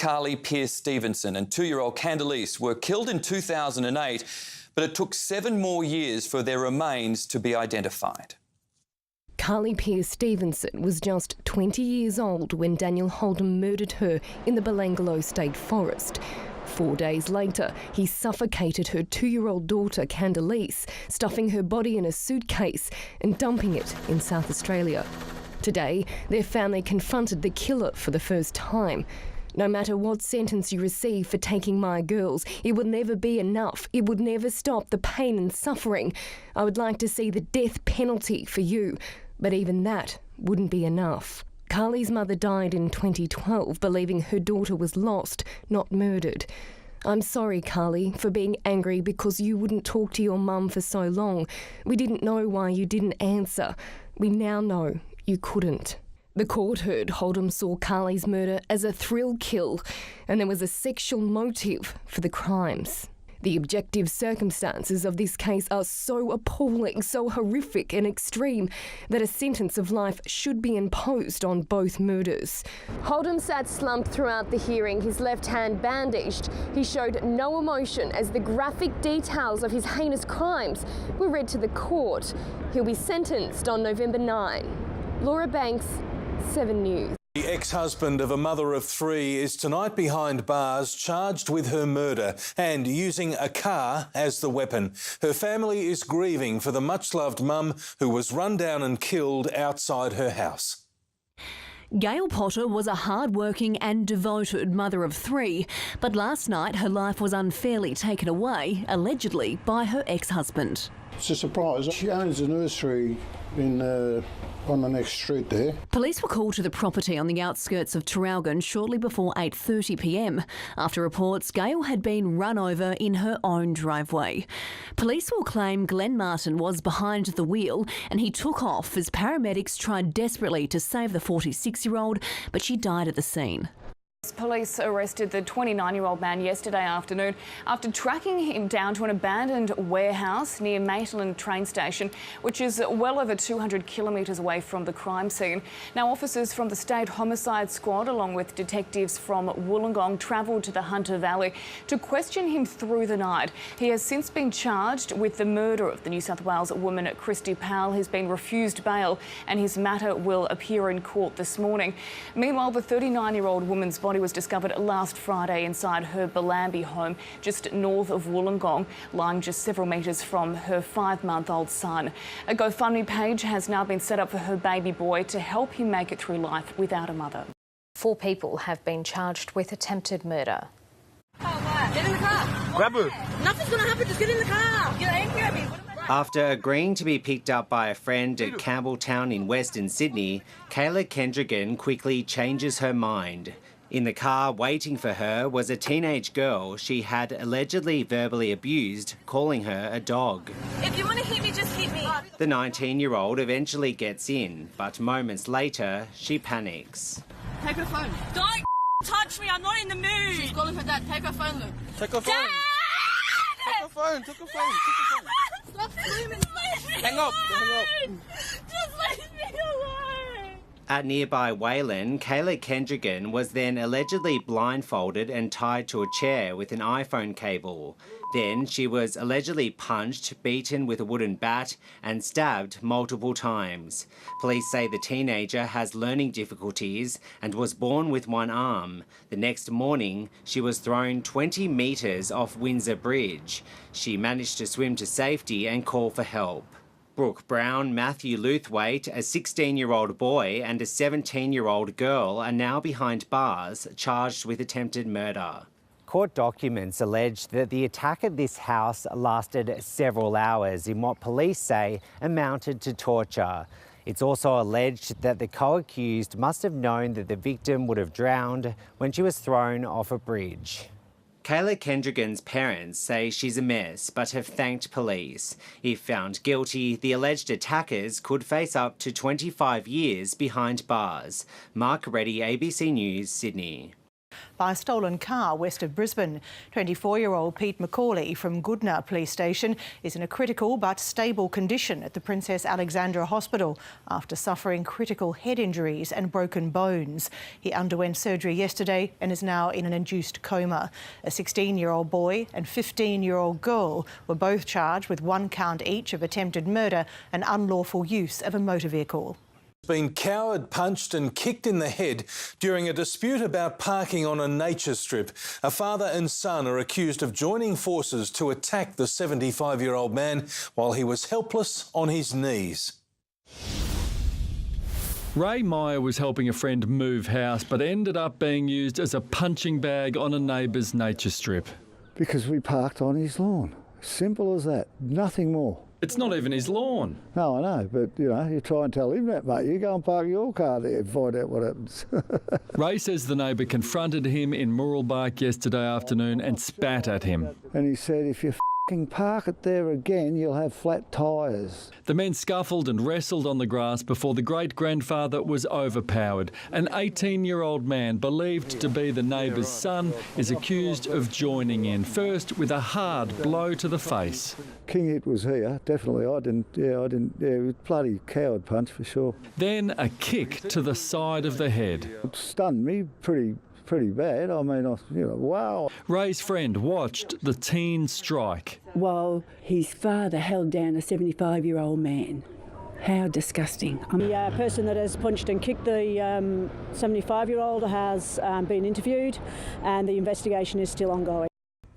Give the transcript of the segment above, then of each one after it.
Carly Pearce-Stevenson and 2-year-old Candice were killed in 2008, but it took 7 more years for their remains to be identified. Carly Pearce-Stevenson was just 20 years old when Daniel Holdom murdered her in the Belangolo State Forest. 4 days later, he suffocated her 2-year-old daughter, Candice, stuffing her body in a suitcase and dumping it in South Australia. Today, their family confronted the killer for the first time. No matter what sentence you receive for taking my girls, it would never be enough. It would never stop the pain and suffering. I would like to see the death penalty for you, but even that wouldn't be enough. Carly's mother died in 2012, believing her daughter was lost, not murdered. I'm sorry, Carly, for being angry because you wouldn't talk to your mum for so long. We didn't know why you didn't answer. We now know you couldn't. The court heard Holdom saw Carly's murder as a thrill kill, and there was a sexual motive for the crimes. The objective circumstances of this case are so appalling, so horrific and extreme that a sentence of life should be imposed on both murders. Holdom sat slumped throughout the hearing, his left hand bandaged. He showed no emotion as the graphic details of his heinous crimes were read to the court. He'll be sentenced on November 9. Laura Banks, 7 News. The ex-husband of a mother of 3 is tonight behind bars, charged with her murder and using a car as the weapon. Her family is grieving for the much-loved mum who was run down and killed outside her house. Gail Potter was a hard-working and devoted mother of 3, but last night her life was unfairly taken away, allegedly by her ex-husband. It's a surprise. She owns a nursery on the next street there. Police were called to the property on the outskirts of Traralgon shortly before 8:30 p.m. after reports Gail had been run over in her own driveway. Police will claim Glenn Martin was behind the wheel and he took off as paramedics tried desperately to save the 46-year-old, but she died at the scene. Police arrested the 29-year-old man yesterday afternoon after tracking him down to an abandoned warehouse near Maitland train station, which is well over 200 kilometres away from the crime scene. Now, officers from the State Homicide Squad, along with detectives from Wollongong, travelled to the Hunter Valley to question him through the night. He has since been charged with the murder of the New South Wales woman Christy Powell. He's been refused bail and his matter will appear in court this morning. Meanwhile, the 39-year-old woman's body was discovered last Friday inside her Bellambi home just north of Wollongong, lying just several metres from her 5-month-old son. A GoFundMe page has now been set up for her baby boy to help him make it through life without a mother. 4 people have been charged with attempted murder. Get in the car. Grab her. Nothing's going to happen. Just get in the car. You're angry at me. After agreeing to be picked up by a friend at Campbelltown in Western Sydney, Kayla Kendrigan quickly changes her mind. In the car waiting for her was a teenage girl she had allegedly verbally abused, calling her a dog. If you want to hit me, just hit me. The 19-year-old eventually gets in, but moments later, she panics. Take her phone. Don't touch me. I'm not in the mood. She's calling for Dad. Take her phone, Luke. Take her phone. Dad! Take her phone. Take her phone. Take her phone. Stop screaming. Hang up. Hang up. Just leave me alone. At nearby Wayland, Kayla Kendrigan was then allegedly blindfolded and tied to a chair with an iPhone cable. Then she was allegedly punched, beaten with a wooden bat and stabbed multiple times. Police say the teenager has learning difficulties and was born with one arm. The next morning, she was thrown 20 metres off Windsor Bridge. She managed to swim to safety and call for help. Brooke Brown, Matthew Luthwaite, a 16-year-old boy and a 17-year-old girl are now behind bars, charged with attempted murder. Court documents allege that the attack at this house lasted several hours in what police say amounted to torture. It's also alleged that the co-accused must have known that the victim would have drowned when she was thrown off a bridge. Kayla Kendrigan's parents say she's a mess but have thanked police. If found guilty, the alleged attackers could face up to 25 years behind bars. Mark Reddy, ABC News, Sydney. by a stolen car west of Brisbane. 24-year-old Pete McCauley from Goodna Police Station is in a critical but stable condition at the Princess Alexandra Hospital after suffering critical head injuries and broken bones. He underwent surgery yesterday and is now in an induced coma. A 16-year-old boy and 15-year-old girl were both charged with 1 count each of attempted murder and unlawful use of a motor vehicle. Been cowered, punched and kicked in the head during a dispute about parking on a nature strip. A father and son are accused of joining forces to attack the 75-year-old man while he was helpless on his knees. Ray Meyer was helping a friend move house but ended up being used as a punching bag on a neighbour's nature strip. Because we parked on his lawn. Simple as that. Nothing more. It's not even his lawn. No, I know, but, you know, you try and tell him that, mate. You go and park your car there and find out what happens. Ray says the neighbour confronted him in Mooroolbark yesterday afternoon and spat at him. And he said, if you f***ing park it there again, you'll have flat tyres. The men scuffled and wrestled on the grass before the great-grandfather was overpowered. An 18-year-old man believed to be the neighbour's son is accused of joining in, first with a hard blow to the face. King hit was here, definitely. I didn't, it was a bloody coward punch for sure. Then a kick to the side of the head. It stunned me pretty bad. I mean, wow. Ray's friend watched the teen strike. While his father held down a 75-year-old man. How disgusting. The person that has punched and kicked the 75-year-old has been interviewed and the investigation is still ongoing.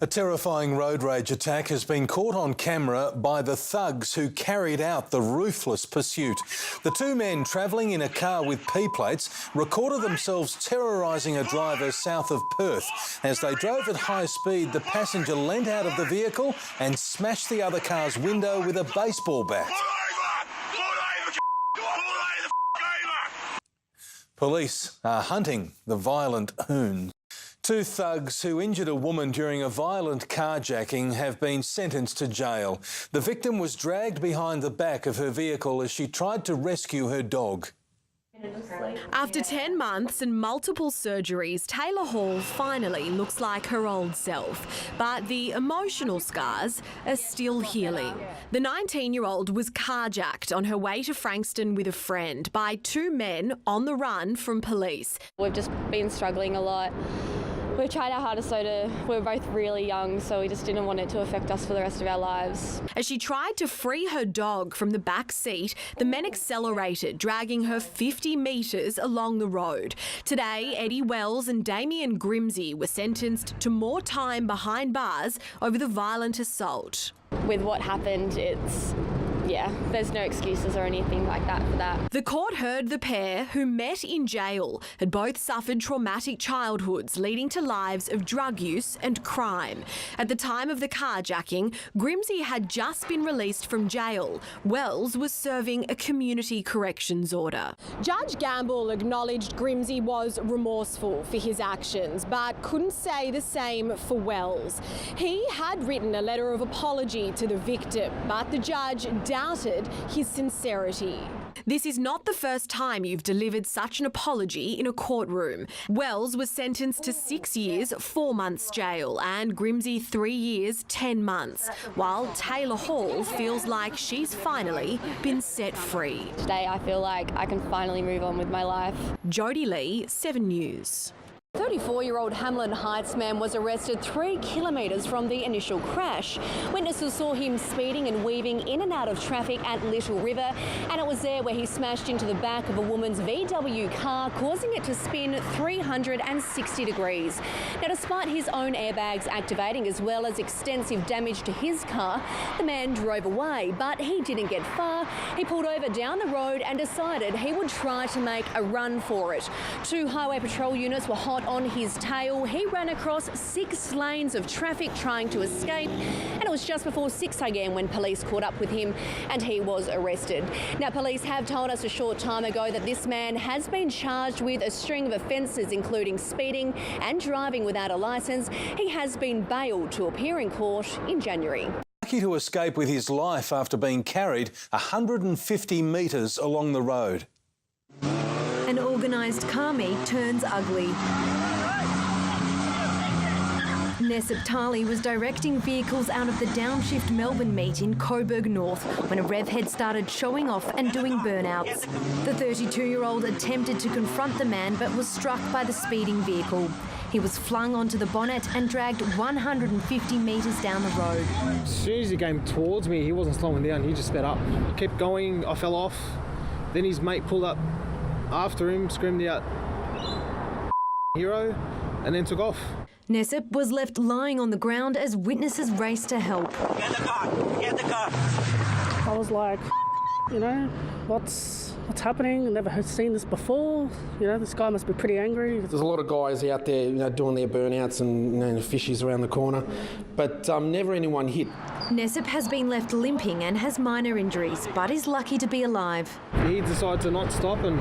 A terrifying road rage attack has been caught on camera by the thugs who carried out the ruthless pursuit. The 2 men travelling in a car with P-plates recorded themselves terrorising a driver south of Perth. As they drove at high speed, the passenger leant out of the vehicle and smashed the other car's window with a baseball bat. Police are hunting the violent hoons. 2 thugs who injured a woman during a violent carjacking have been sentenced to jail. The victim was dragged behind the back of her vehicle as she tried to rescue her dog. After 10 months and multiple surgeries, Taylor Hall finally looks like her old self. But the emotional scars are still healing. The 19-year-old was carjacked on her way to Frankston with a friend by 2 men on the run from police. We've just been struggling a lot. We've tried our hardest we're both really young, so we just didn't want it to affect us for the rest of our lives. As she tried to free her dog from the back seat, the men accelerated, dragging her 50 metres along the road. Today, Eddie Wells and Damien Grimsey were sentenced to more time behind bars over the violent assault. With what happened, there's no excuses or anything like that for that. The court heard the pair, who met in jail, had both suffered traumatic childhoods leading to lives of drug use and crime. At the time of the carjacking, Grimsey had just been released from jail. Wells was serving a community corrections order. Judge Gamble acknowledged Grimsey was remorseful for his actions, but couldn't say the same for Wells. He had written a letter of apology to the victim, but the judge doubted his sincerity. This is not the first time you've delivered such an apology in a courtroom. Wells was sentenced to 6 years, 4 months jail, and Grimsey 3 years, 10 months, while Taylor Hall feels like she's finally been set free. Today I feel like I can finally move on with my life. Jodie Lee, 7 News. 34-year-old Hamlin Heights man was arrested 3 kilometres from the initial crash. Witnesses saw him speeding and weaving in and out of traffic at Little River, and it was there where he smashed into the back of a woman's VW car, causing it to spin 360 degrees. Now, despite his own airbags activating as well as extensive damage to his car, the man drove away, but he didn't get far. He pulled over down the road and decided he would try to make a run for it. 2 highway patrol units were hot on his tail. He ran across 6 lanes of traffic trying to escape, and it was just before 6 a.m. when police caught up with him and he was arrested. Now, police have told us a short time ago that this man has been charged with a string of offences, including speeding and driving without a licence. He has been bailed to appear in court in January. Lucky to escape with his life after being carried 150 metres along the road. An organised car meet turns ugly. Nessip Tali was directing vehicles out of the downshift Melbourne meet in Coburg North when a rev head started showing off and doing burnouts. The 32-year-old attempted to confront the man but was struck by the speeding vehicle. He was flung onto the bonnet and dragged 150 metres down the road. As soon as he came towards me, he wasn't slowing down, he just sped up. I kept going, I fell off. Then his mate pulled up after him, screamed out, hero, and then took off. Nessip was left lying on the ground as witnesses raced to help. Get the car! Get the car! I was like, you know, what's happening? I've never seen this before. You know, this guy must be pretty angry. There's a lot of guys out there, you know, doing their burnouts and, you know, fishies around the corner, but never anyone hit. Nessip has been left limping and has minor injuries, but is lucky to be alive. He decided to not stop and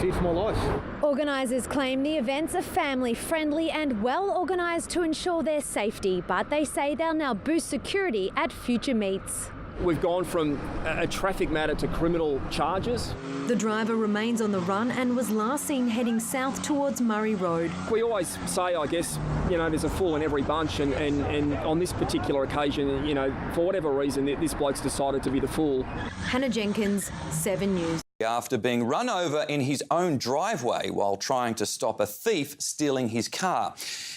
fear for my life. Organisers claim the events are family-friendly and well-organised to ensure their safety, but they say they'll now boost security at future meets. We've gone from a traffic matter to criminal charges. The driver remains on the run and was last seen heading south towards Murray Road. We always say, I guess, you know, there's a fool in every bunch, and on this particular occasion, you know, for whatever reason, this bloke's decided to be the fool. Hannah Jenkins, 7 News. After being run over in his own driveway while trying to stop a thief stealing his car.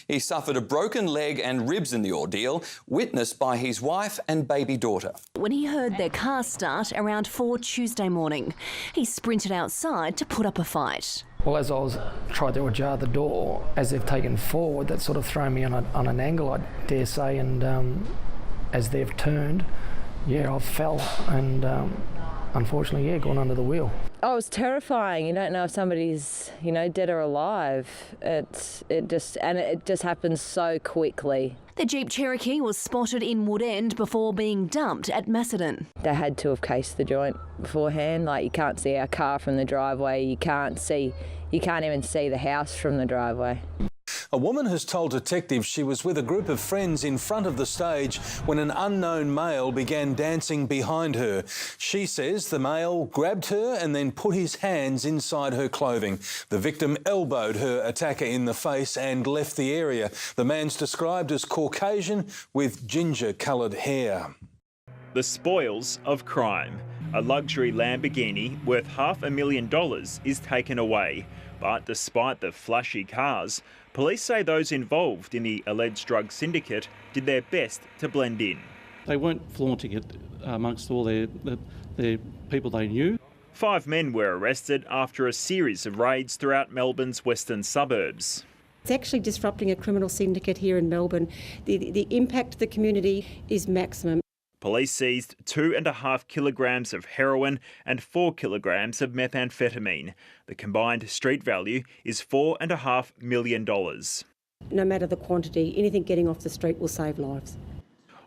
He suffered a broken leg and ribs in the ordeal, witnessed by his wife and baby daughter. When he heard their car start around 4 Tuesday morning, he sprinted outside to put up a fight. Well, as I was trying to ajar the door, as they've taken forward, that's sort of thrown me on an angle, I dare say, and as they've turned, yeah, I fell and unfortunately, yeah, gone under the wheel. Oh, it was terrifying. You don't know if somebody's, you know, dead or alive. It just happens so quickly. The Jeep Cherokee was spotted in Woodend before being dumped at Macedon. They had to have cased the joint beforehand. Like, you can't see our car from the driveway. You can't even see the house from the driveway. A woman has told detectives she was with a group of friends in front of the stage when an unknown male began dancing behind her. She says the male grabbed her and then put his hands inside her clothing. The victim elbowed her attacker in the face and left the area. The man's described as Caucasian with ginger-coloured hair. The spoils of crime. A luxury Lamborghini worth $500,000 is taken away. But despite the flashy cars, police say those involved in the alleged drug syndicate did their best to blend in. They weren't flaunting it amongst all their people they knew. 5 men were arrested after a series of raids throughout Melbourne's western suburbs. It's actually disrupting a criminal syndicate here in Melbourne. The impact to the community is maximum. Police seized 2.5 kilograms of heroin and 4 kilograms of methamphetamine. The combined street value is $4.5 million. No matter the quantity, anything getting off the street will save lives.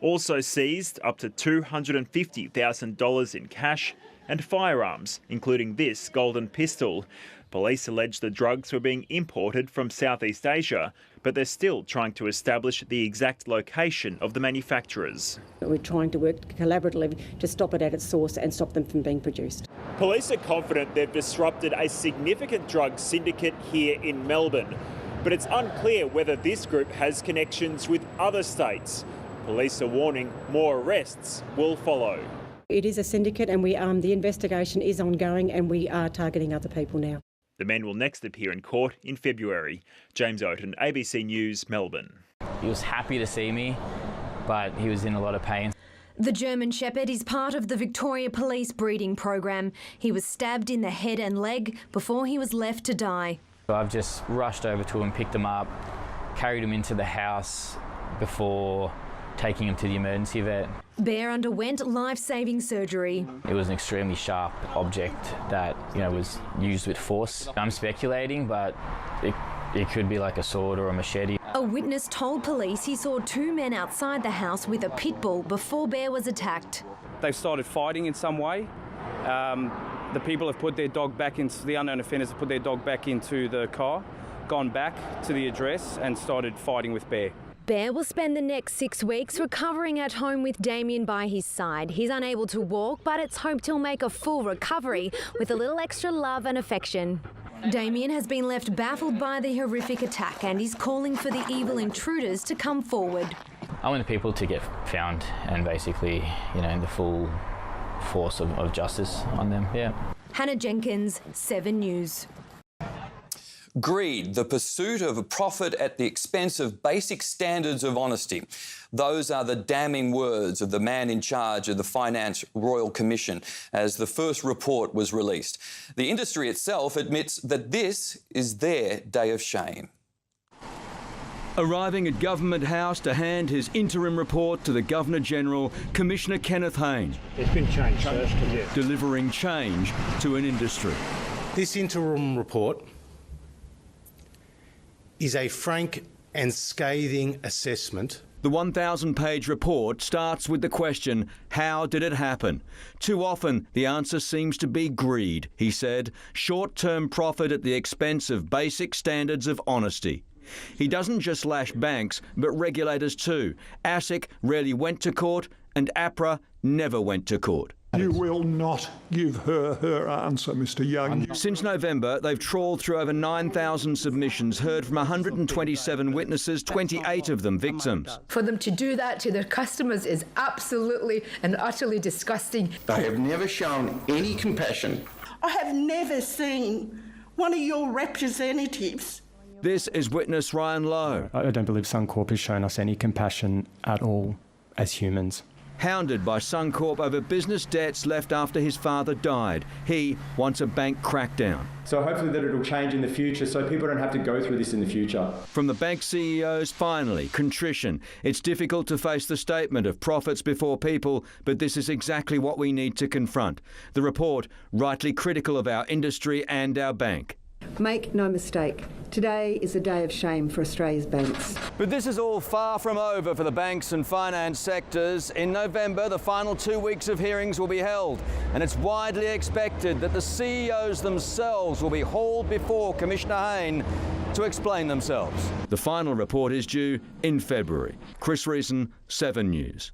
Also seized up to $250,000 in cash and firearms, including this golden pistol. Police allege the drugs were being imported from Southeast Asia, but they're still trying to establish the exact location of the manufacturers. We're trying to work collaboratively to stop it at its source and stop them from being produced. Police are confident they've disrupted a significant drug syndicate here in Melbourne, but it's unclear whether this group has connections with other states. Police are warning more arrests will follow. It is a syndicate and the investigation is ongoing and we are targeting other people now. The men will next appear in court in February. James Oaten, ABC News, Melbourne. He was happy to see me, but he was in a lot of pain. The German Shepherd is part of the Victoria Police breeding program. He was stabbed in the head and leg before he was left to die. I've just rushed over to him, picked him up, carried him into the house before taking him to the emergency vet. Bear underwent life-saving surgery. It was an extremely sharp object that, was used with force. I'm speculating, but it could be like a sword or a machete. A witness told police he saw 2 men outside the house with a pit bull before Bear was attacked. They've started fighting in some way. The people have put their dog back into, the unknown offenders have put their dog back into the car, gone back to the address and started fighting with Bear. Bear will spend the next 6 weeks recovering at home with Damien by his side. He's unable to walk, but it's hoped he'll make a full recovery with a little extra love and affection. Damien has been left baffled by the horrific attack and is calling for the evil intruders to come forward. I want the people to get found and basically, the full force of justice on them, yeah. Hannah Jenkins, 7 News. Greed, the pursuit of a profit at the expense of basic standards of honesty. Those are the damning words of the man in charge of the Finance Royal Commission as the first report was released. The industry itself admits that this is their day of shame. Arriving at Government House to hand his interim report to the Governor-General, Commissioner Kenneth Hayne. There's been change, sir. Delivering change to an industry. This interim report is a frank and scathing assessment. The 1,000-page report starts with the question, how did it happen? Too often, the answer seems to be greed, he said. Short-term profit at the expense of basic standards of honesty. He doesn't just lash banks, but regulators too. ASIC rarely went to court, and APRA never went to court. You will not give her answer, Mr Young. Since November, they've trawled through over 9,000 submissions, heard from 127 witnesses, 28 of them victims. For them to do that to their customers is absolutely and utterly disgusting. They have never shown any compassion. I have never seen one of your representatives. This is witness Ryan Lowe. I don't believe Suncorp has shown us any compassion at all as humans. Hounded by Suncorp over business debts left after his father died. He wants a bank crackdown. So hopefully that it'll change in the future so people don't have to go through this in the future. From the bank CEOs, finally, contrition. It's difficult to face the statement of profits before people, but this is exactly what we need to confront. The report, rightly critical of our industry and our bank. Make no mistake, today is a day of shame for Australia's banks. But this is all far from over for the banks and finance sectors. In November, the final 2 weeks of hearings will be held, and it's widely expected that the CEOs themselves will be hauled before Commissioner Hayne to explain themselves. The final report is due in February. Chris Reason, 7 News.